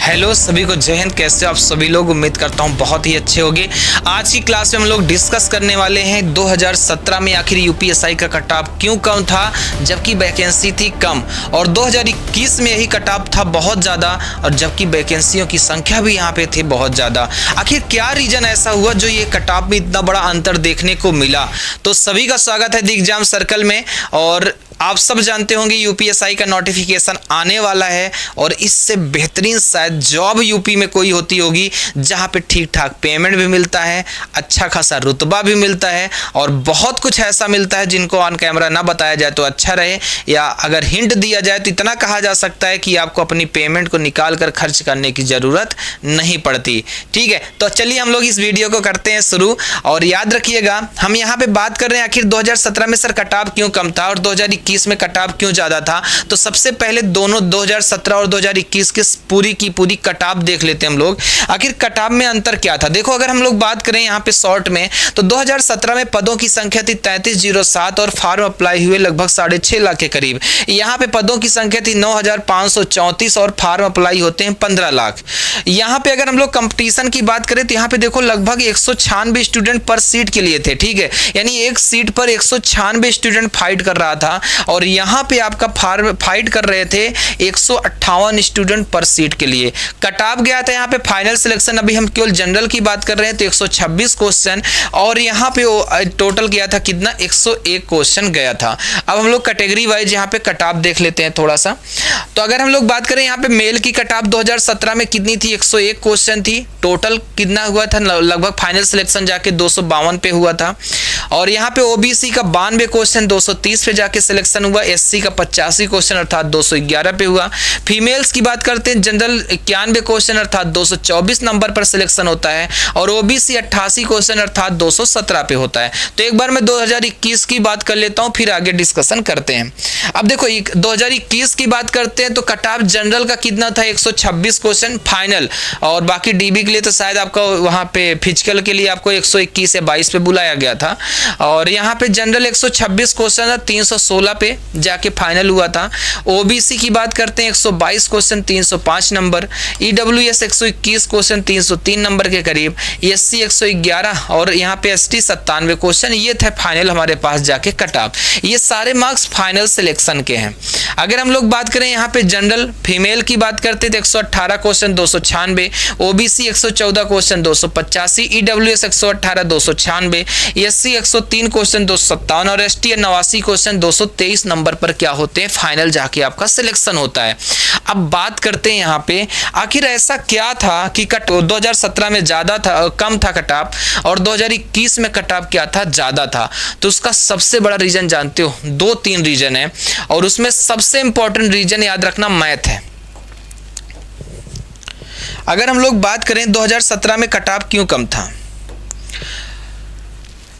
Hello सभी को जय हिंद। कैसे हो आप सभी लोग? उम्मीद करता हूँ बहुत ही अच्छे होंगे। आज की क्लास में हम लोग डिस्कस करने वाले हैं 2017 में आखिर यूपीएससी का कट ऑफ क्यों कम था जबकि वैकेंसी थी कम, और 2021 में यही कट ऑफ था बहुत ज़्यादा और जबकि वैकेंसियों की संख्या भी यहाँ पे थी बहुत ज़्यादा। आखिर क्या रीज़न ऐसा हुआ जो ये कट ऑफ में इतना बड़ा अंतर देखने को मिला? तो सभी का स्वागत है द एग्जाम सर्कल में। और आप सब जानते होंगे यूपीएससी का नोटिफिकेशन आने वाला है और इससे बेहतरीन शायद जॉब यूपी में कोई होती होगी जहां पे ठीक ठाक पेमेंट भी मिलता है, अच्छा खासा रुतबा भी मिलता है और बहुत कुछ ऐसा मिलता है जिनको ऑन कैमरा ना बताया जाए तो अच्छा रहे, या अगर हिंट दिया जाए तो इतना कहा जा सकता है कि आपको अपनी पेमेंट को निकाल कर खर्च करने की ज़रूरत नहीं पड़ती। ठीक है, तो चलिए हम लोग इस वीडियो को करते हैं शुरू। और याद रखिएगा हम यहाँ पे बात कर रहे हैं आखिर 2017 में सर कट ऑफ क्यों कम था और 2021 में कट ऑफ क्यों ज्यादा था। तो सबसे पहले दोनों 2017 और 2021 के पूरी की पूरी कट ऑफ देख लेते हैं हम लोग। आखिर कट ऑफ में अंतर क्या था? देखो, अगर हम लोग बात करें यहाँ पे शॉर्ट में तो 2017 में पदों की संख्या थी 3307 और फॉर्म अप्लाई हुए लगभग 6.5 लाख के करीब। यहाँ पे पदों की संख्या थी 9534 और फॉर्म अप्लाई होते हैं 15 लाख। यहाँ पे अगर हम लोग कंपटीशन की बात करें तो यहाँ पे देखो लगभग 196 स्टूडेंट पर सीट के लिए थे। ठीक है, यानी एक सीट पर 196 स्टूडेंट फाइट कर रहा था और यहाँ पे आपका फाइट कर रहे थे 158 स्टूडेंट पर सीट के लिए। कट ऑफ गया था यहाँ पे फाइनल सिलेक्शन, अभी हम केवल जनरल की बात कर रहे हैं तो 126 क्वेश्चन और यहाँ पे टोटल गया था कितना, 101 क्वेश्चन गया था। अब हम लोग कैटेगरी वाइज यहाँ पे कट ऑफ देख लेते हैं थोड़ा सा। तो अगर हम लोग बात करें यहाँ पे मेल की कट ऑफ 2017 में कितनी थी, 101 क्वेश्चन थी। टोटल कितना हुआ था, लगभग फाइनल सिलेक्शन जाके 252 पे हुआ था। और यहाँ पे ओबीसी का 92 क्वेश्चन 230 पे जाके सिलेक्शन हुआ, एससी का 85 क्वेश्चन अर्थात 211 पे हुआ। फीमेल्स की बात करते हैं, जनरल 91 क्वेश्चन अर्थात 224 नंबर पर सिलेक्शन होता है और ओबीसी 88 क्वेश्चन अर्थात 217 पे होता है। तो एक बार मैं 2021 की बात कर लेता हूँ फिर आगे डिस्कशन करते हैं। अब देखो 2021 की बात करते हैं तो कट ऑफ जनरल का कितना था, 126 क्वेश्चन फाइनल, और बाकी डीबी के लिए तो शायद आपको वहाँ पे फिजिकल के लिए आपको 121 या 22 पे बुलाया गया था। और यहाँ पे जनरल 126 क्वेश्चन 316 पे जाके फाइनल हुआ था। ओबीसी की बात करते हैं 122 question 305 number, EWS 121 question 303 number के करीब, एससी 111 और यहाँ पे एसटी 97 क्वेश्चन। ये थे फाइनल हमारे पास जाके कट ऑफ। ये सारे मार्क्स फाइनल सिलेक्शन के हैं। अगर हम लोग बात करें यहाँ पे जनरल फीमेल की बात करते तो 118 question 296, OBC 114 question 285, EWS 118 296, SC 103 question 257 और एसटी 89 क्वेश्चन 223 नंबर पर क्या होते हैं, फाइनल जाके आपका सिलेक्शन होता है। अब बात करते हैं यहाँ पे आखिर ऐसा क्या था कि 2017 में ज्यादा था, कम था कट ऑफ और 2021 में कट ऑफ क्या था, ज्यादा था। तो उसका सबसे बड़ा रीजन जानते हो, 2-3 रीजन है और उसमें सबसे इंपॉर्टेंट रीजन याद रखना मैथ है। अगर हम लोग बात करें 2017 में कट ऑफ क्यों कम था,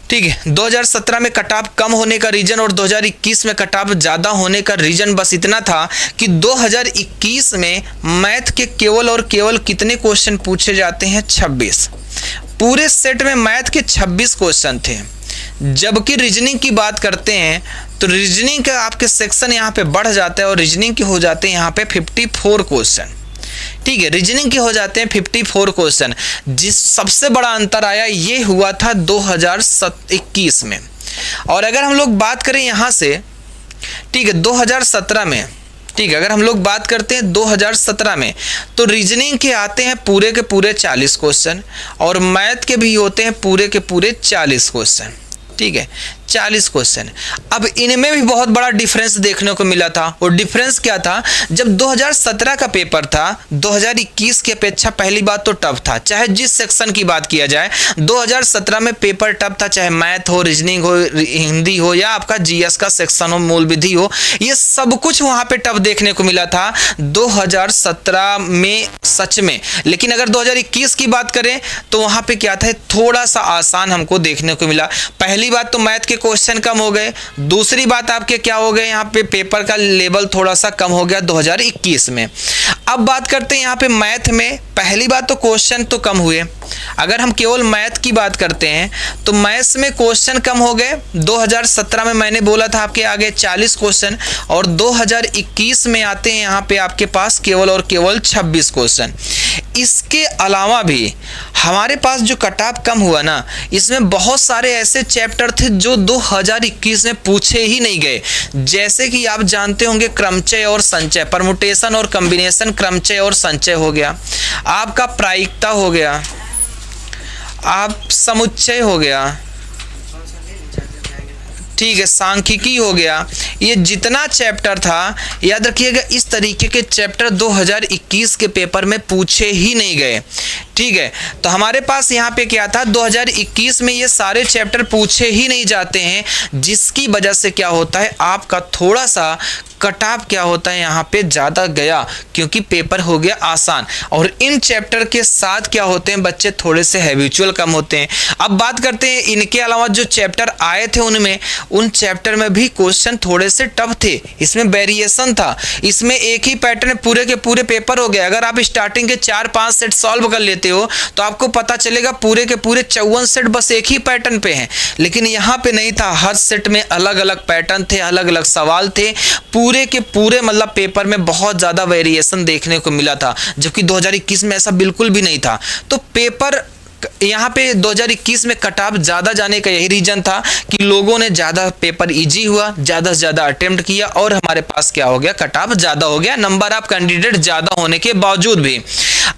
ठीक है, 2017 में कट ऑफ कम होने का रीजन और 2021 में कट ऑफ ज्यादा होने का रीजन बस इतना था कि 2021 में मैथ के केवल और केवल कितने क्वेश्चन पूछे जाते हैं, 26। पूरे सेट में मैथ के 26 क्वेश्चन थे। जबकि रीजनिंग की बात करते हैं तो रीजनिंग का आपके सेक्शन यहाँ पे बढ़ जाता है और रीजनिंग के हो जाते हैं यहाँ पे 54 क्वेश्चन। ठीक है, रीजनिंग के हो जाते हैं 54 क्वेश्चन। जिस सबसे बड़ा अंतर आया ये हुआ था 2021 में। और अगर हम लोग बात करें यहाँ से, ठीक है, 2017 में, ठीक है, अगर हम लोग बात करते हैं 2017 में तो रीजनिंग के आते हैं पूरे के पूरे 40 क्वेश्चन और मैथ के भी होते हैं पूरे के पूरे 40 क्वेश्चन। ठीक है, 40 क्वेश्चन। अब इनमें भी बहुत बड़ा डिफरेंस देखने को मिला था। और डिफरेंस क्या था, जब 2017 का पेपर था 2021 की अपेक्षा पहली बात तो टफ था। चाहे जिस सेक्शन की बात किया जाए 2017 में पेपर टफ था, चाहे मैथ हो, रीजनिंग हो, हिंदी हो या आपका जीएस का सेक्शन हो, मूल विधि हो, ये सब कुछ वहां पे टफ देखने को मिला था 2017 में सच में। लेकिन अगर 2021 की बात करें तो वहां पे क्या था, थोड़ा सा आसान हमको देखने को मिला। पहली बात तो मैथ के क्वेश्चन कम हो गए। दूसरी बात आपके क्या हो गए, यहाँ पे पेपर का लेवल थोड़ा सा कम हो गया 2021 में। अब बात करते हैं यहाँ पे मैथ में। पहली बात तो क्वेश्चन तो कम हुए। अगर हम केवल मैथ की बात करते हैं तो मैथ्स में क्वेश्चन कम हो गए। 2017 में मैंने बोला था आपके आगे 40 क्वेश्चन, और 2021 में आते हैं यहाँ पे आपके पास केवल और केवल 26 क्वेश्चन। इसके अलावा भी हमारे पास जो कट ऑफ कम हुआ ना, इसमें बहुत सारे ऐसे चैप्टर थे जो 2021 में पूछे ही नहीं गए। जैसे कि आप जानते होंगे क्रमचय और संचय, परमुटेशन और कॉम्बिनेशन, क्रमचय और संचय हो गया, आपका प्रायिकता हो गया, आप समुच्चय हो गया, ठीक है, सांख्यिकी हो गया। ये जितना चैप्टर था, याद रखिएगा इस तरीके के चैप्टर 2021 के पेपर में पूछे ही नहीं गए। ठीक है, तो हमारे पास यहाँ पे क्या था, 2021 में ये सारे चैप्टर पूछे ही नहीं जाते हैं, जिसकी वजह से क्या होता है आपका थोड़ा सा कट ऑफ क्या होता है यहाँ पे ज़्यादा गया, क्योंकि पेपर हो गया आसान। और इन चैप्टर के साथ क्या होते हैं बच्चे, थोड़े से हैबिचुअल कम होते हैं। अब बात करते हैं इनके अलावा जो चैप्टर आए थे उनमें, उन चैप्टर में भी क्वेश्चन थोड़े से टफ थे, इसमें वेरिएशन था, इसमें एक ही पैटर्न पूरे के पूरे पेपर हो गए। अगर आप स्टार्टिंग के 4-5 सेट सॉल्व कर लेते हो तो आपको पता चलेगा पूरे के पूरे 54 सेट बस एक ही पैटर्न पे हैं। लेकिन यहाँ पे नहीं था, हर सेट में अलग अलग पैटर्न थे, अलग अलग सवाल थे, पूरे के पूरे मतलब पेपर में बहुत ज़्यादा वेरिएशन देखने को मिला था, जबकि 2021 में ऐसा बिल्कुल भी नहीं था। तो पेपर यहाँ पे 2021 में कट ऑफ ज़्यादा जाने का यही रीजन था कि लोगों ने ज़्यादा, पेपर इजी हुआ, ज़्यादा से ज़्यादा अटेम्प्ट किया, और हमारे पास क्या हो गया, कट ऑफ ज़्यादा हो गया, नंबर ऑफ कैंडिडेट ज़्यादा होने के बावजूद भी।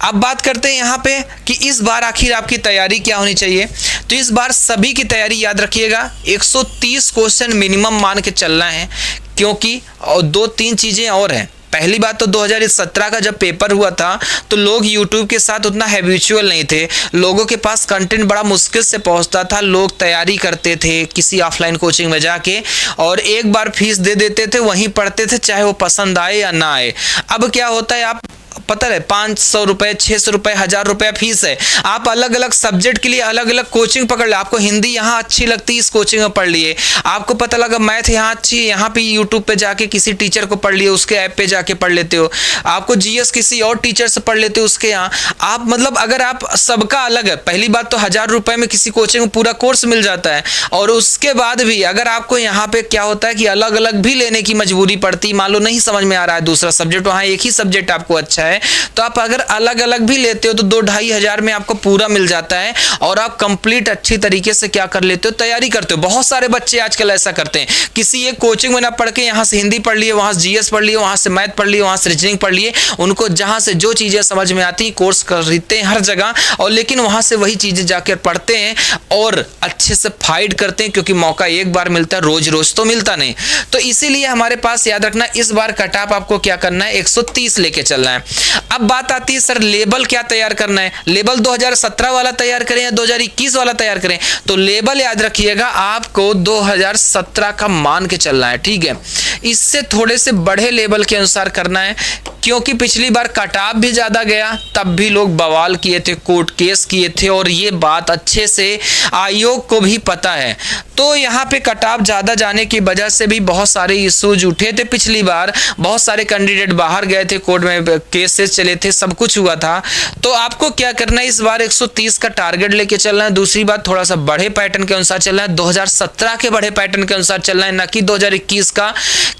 अब बात करते हैं यहाँ पे कि इस बार आखिर आपकी तैयारी क्या होनी चाहिए। तो इस बार सभी की तैयारी याद रखिएगा 130 क्वेश्चन मिनिमम मान के चलना है, क्योंकि 2-3 चीज़ें और हैं। पहली बात तो 2017 का जब पेपर हुआ था तो लोग YouTube के साथ उतना हैबिचुअल नहीं थे, लोगों के पास कंटेंट बड़ा मुश्किल से पहुंचता था, लोग तैयारी करते थे किसी ऑफलाइन कोचिंग में जाके, और एक बार फीस दे देते थे, वहीं पढ़ते थे, चाहे वो पसंद आए या ना आए। अब क्या होता है, आप पता है 500 रुपए, 600 रुपए, 1000 रुपया फीस है, आप अलग अलग सब्जेक्ट के लिए अलग अलग कोचिंग पकड़ ले। आपको हिंदी यहाँ अच्छी लगती है, इस कोचिंग में पढ़ लिए, आपको पता लगा मैथ यहाँ अच्छी है, यहाँ पे यूट्यूब पे जाके किसी टीचर को पढ़ लिए, उसके ऐप पे जाके पढ़ लेते हो, आपको जीएस किसी और टीचर से पढ़ लेते हो उसके यहाँ। आप मतलब अगर आप सबका अलग है, पहली बात तो 1000 रुपए में किसी कोचिंग में पूरा कोर्स मिल जाता है, और उसके बाद भी अगर आपको यहाँ पे क्या होता है कि अलग अलग भी लेने की मजबूरी पड़ती, मान लो नहीं समझ में आ रहा है दूसरा सब्जेक्ट, वहाँ एक ही सब्जेक्ट आपको अच्छा है, तो आप अगर अलग अलग भी लेते हो तो 2-2.5 हज़ार में आपको पूरा मिल जाता है, और आप कंप्लीट अच्छी तरीके से क्या कर लेते हो, तैयारी करते हो। बहुत सारे बच्चे आजकल ऐसा करते हैं, किसी एक कोचिंग में ना पढ़ के यहाँ से हिंदी पढ़ लिए, वहाँ से जीएस पढ़ लिए, वहाँ से मैथ पढ़ लिए, वहाँ से रीजनिंग पढ़ लिए, उनको जहाँ से जो चीज़ें समझ में आती कोर्स खरीदते हैं हर जगह, और लेकिन वहाँ से वही चीज़ें जाकर पढ़ते हैं और अच्छे से फाइट करते हैं, क्योंकि मौका एक बार मिलता है, रोज रोज तो मिलता नहीं। तो इसीलिए हमारे पास याद रखना, इस बार कट ऑफ आपको क्या करना है, 130 लेके चलना है। अब बात आती है सर लेबल क्या तैयार करना है, लेबल 2017 वाला तैयार करें या 2021 वाला तैयार करें। तो लेबल याद रखिएगा आपको 2017 का मान के चलना है, ठीक है, इससे थोड़े से बड़े लेवल के अनुसार करना है, क्योंकि पिछली बार कट ऑफ भी ज्यादा गया, तब भी लोग बवाल किए थे, कोर्ट केस किए थे, और ये बात अच्छे से आयोग को भी पता है। तो यहाँ पे कट ऑफ ज्यादा जाने की वजह से भी बहुत सारे इश्यूज उठे थे पिछली बार, बहुत सारे कैंडिडेट बाहर गए थे, कोर्ट में केसेस चले थे, सब कुछ हुआ था। तो आपको क्या करना है, इस बार 130 का टारगेट लेके चलना है। दूसरी बात, थोड़ा सा बड़े पैटर्न के अनुसार चलना है, 2017 के बड़े पैटर्न के अनुसार चलना है, ना कि 2021 का,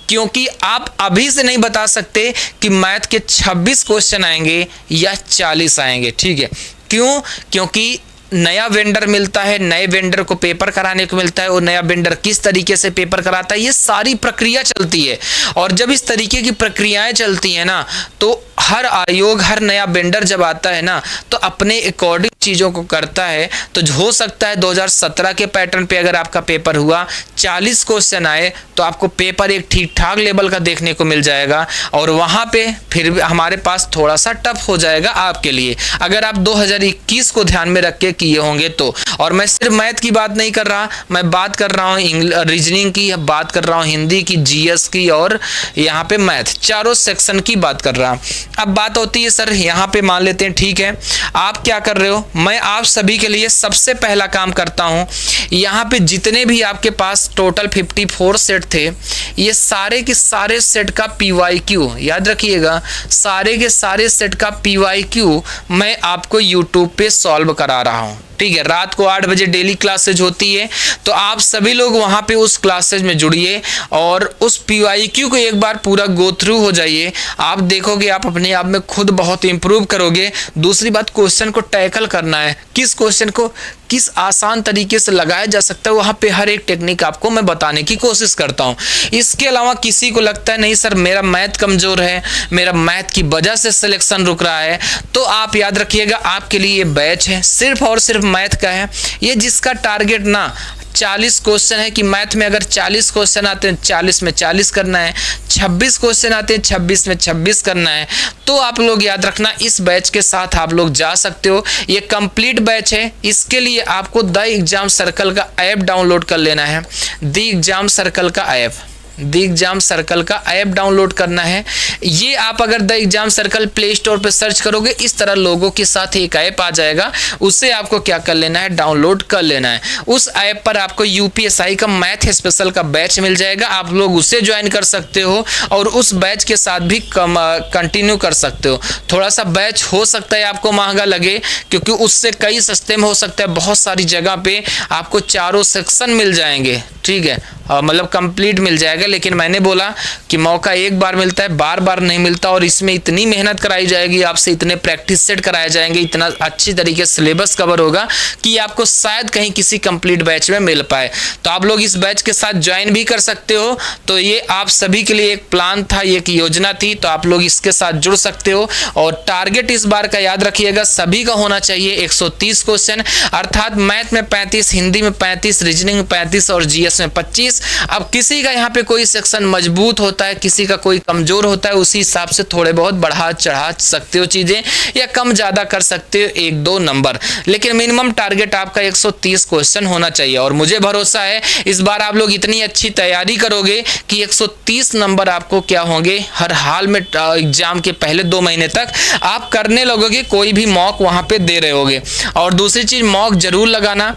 क्योंकि आप अभी से नहीं बता सकते कि मैथ के 26 क्वेश्चन आएंगे या 40 आएंगे, ठीक है। क्यों? क्योंकि नया वेंडर मिलता है, नए वेंडर को पेपर कराने को मिलता है, और नया वेंडर किस तरीके से पेपर कराता है, ये सारी प्रक्रिया चलती है। और जब इस तरीके की प्रक्रियाएं चलती हैं ना, तो हर आयोग, हर नया वेंडर जब आता है ना, तो अपने अकॉर्डिंग चीज़ों को करता है। तो हो सकता है 2017 के पैटर्न पे अगर आपका पेपर हुआ, 40 क्वेश्चन आए, तो आपको पेपर एक ठीक ठाक लेवल का देखने को मिल जाएगा, और वहाँ पे फिर भी हमारे पास थोड़ा सा टफ हो जाएगा आपके लिए, अगर आप 2021 को ध्यान में रख के किए होंगे तो। और मैं सिर्फ मैथ की बात नहीं कर रहा, मैं बात कर रहा हूँ रीजनिंग की, बात कर रहा हूँ हिंदी की, जीएस की और यहाँ पे मैथ, चारों सेक्शन की बात कर रहा। अब बात होती है सर यहाँ पे मान लेते हैं, ठीक है आप क्या कर रहे हो, मैं आप सभी के लिए सबसे पहला काम करता हूँ, यहाँ पे जितने भी आपके पास टोटल 54 सेट थे, ये सारे के सारे सेट का PYQ याद रखिएगा, सारे के सारे सेट का PYQ मैं आपको YouTube पे सॉल्व करा रहा हूँ, ठीक है। रात को 8 बजे डेली क्लासेज होती है, तो आप सभी लोग वहाँ पे उस क्लासेज में जुड़िए और उस PYQ को एक बार पूरा गो थ्रू हो जाइए। आप देखोगे आप अपने आप में खुद बहुत इंप्रूव करोगे। दूसरी बात, क्वेश्चन को टैकल करना है, किस क्वेश्चन को किस आसान तरीके से लगाया जा सकता है, वहाँ पे हर एक टेक्निक आपको मैं बताने की कोशिश करता हूँ। इसके अलावा किसी को लगता है नहीं सर मेरा मैथ कमज़ोर है, मेरा मैथ की वजह से सिलेक्शन रुक रहा है, तो आप याद रखिएगा आपके लिए ये बैच है, सिर्फ और सिर्फ मैथ का है। ये जिसका टारगेट ना 40 क्वेश्चन है कि मैथ में अगर 40 क्वेश्चन आते हैं 40 में 40 करना है, 26 क्वेश्चन आते हैं 26 में 26 करना है, तो आप लोग याद रखना इस बैच के साथ आप लोग जा सकते हो। ये कंप्लीट बैच है। इसके लिए आपको द एग्जाम सर्कल का ऐप डाउनलोड कर लेना है, द एग्जाम सर्कल का ऐप, द एग्जाम सर्कल का ऐप डाउनलोड करना है। ये आप अगर the exam circle play store पे सर्च करोगे, इस तरह लोगों के साथ एक ऐप आ जाएगा, उससे आपको क्या कर लेना है, डाउनलोड कर लेना है। उस ऐप पर आपको यूपीएसआई का मैथ स्पेशल का बैच मिल जाएगा, आप लोग उससे ज्वाइन कर सकते हो और उस बैच के साथ भी कंटिन्यू कर सकते हो। थोड़ा सा बैच हो सकता है आपको महंगा लगे, क्योंकि उससे कई सस्ते में हो सकता है, बहुत सारी जगह पे आपको चारों सेक्शन मिल जाएंगे, ठीक है, मतलब कंप्लीट मिल जाएगा। लेकिन मैंने बोला कि मौका एक बार मिलता है, बार बार नहीं मिलता, और इसमें इतनी मेहनत कराई जाएगी आपसे, इतने प्रैक्टिस सेट कराए जाएंगे, इतना अच्छी तरीके से सिलेबस कवर होगा कि आपको शायद कहीं किसी कंप्लीट बैच में मिल पाए। तो आप लोग इस बैच के साथ ज्वाइन भी कर सकते हो। तो ये आप सभी के लिए एक प्लान था, ये एक योजना थी, तो आप लोग इसके साथ जुड़ सकते हो। और टारगेट इस बार का याद रखिएगा सभी का होना चाहिए 130 क्वेश्चन, अर्थात मैथ में 35, हिंदी में 35, रीजनिंग में 35 और जीएस में 25। अब किसी का यहाँ पे कोई सेक्शन मजबूत होता है, किसी का कोई कमजोर होता है, उसी हिसाब से थोड़े बहुत बढ़ा चढ़ा सकते हो चीजें, या कम ज्यादा कर सकते हो 1-2 नंबर, लेकिन मिनिमम टारगेट आपका 130 क्वेश्चन होना चाहिए। और मुझे भरोसा है इस बार आप लोग इतनी अच्छी तैयारी करोगे कि 130 नंबर आपको क्या होंगे हर हाल में, एग्जाम के पहले 2 महीने तक आप करने लगोगे, कोई भी मॉक वहां पे दे रहे होगे। और दूसरी चीज, मॉक जरूर लगाना,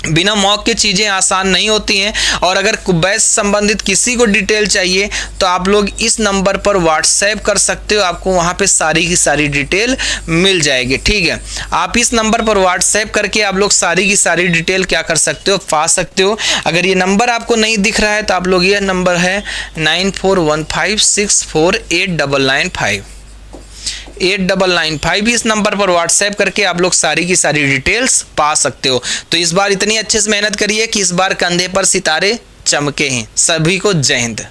बिना मॉक के चीज़ें आसान नहीं होती हैं। और अगर बैच संबंधित किसी को डिटेल चाहिए तो आप लोग इस नंबर पर व्हाट्सएप कर सकते हो, आपको वहाँ पे सारी की सारी डिटेल मिल जाएगी, ठीक है। आप इस नंबर पर व्हाट्सएप करके आप लोग सारी की सारी डिटेल क्या कर सकते हो, पा सकते हो। अगर ये नंबर आपको नहीं दिख रहा है तो आप लोग, यह नंबर है 9415648995, 8995, इस नंबर पर व्हाट्सएप करके आप लोग सारी की सारी डिटेल्स पा सकते हो। तो इस बार इतनी अच्छे से मेहनत करिए कि इस बार कंधे पर सितारे चमके हैं। सभी को जय हिंद।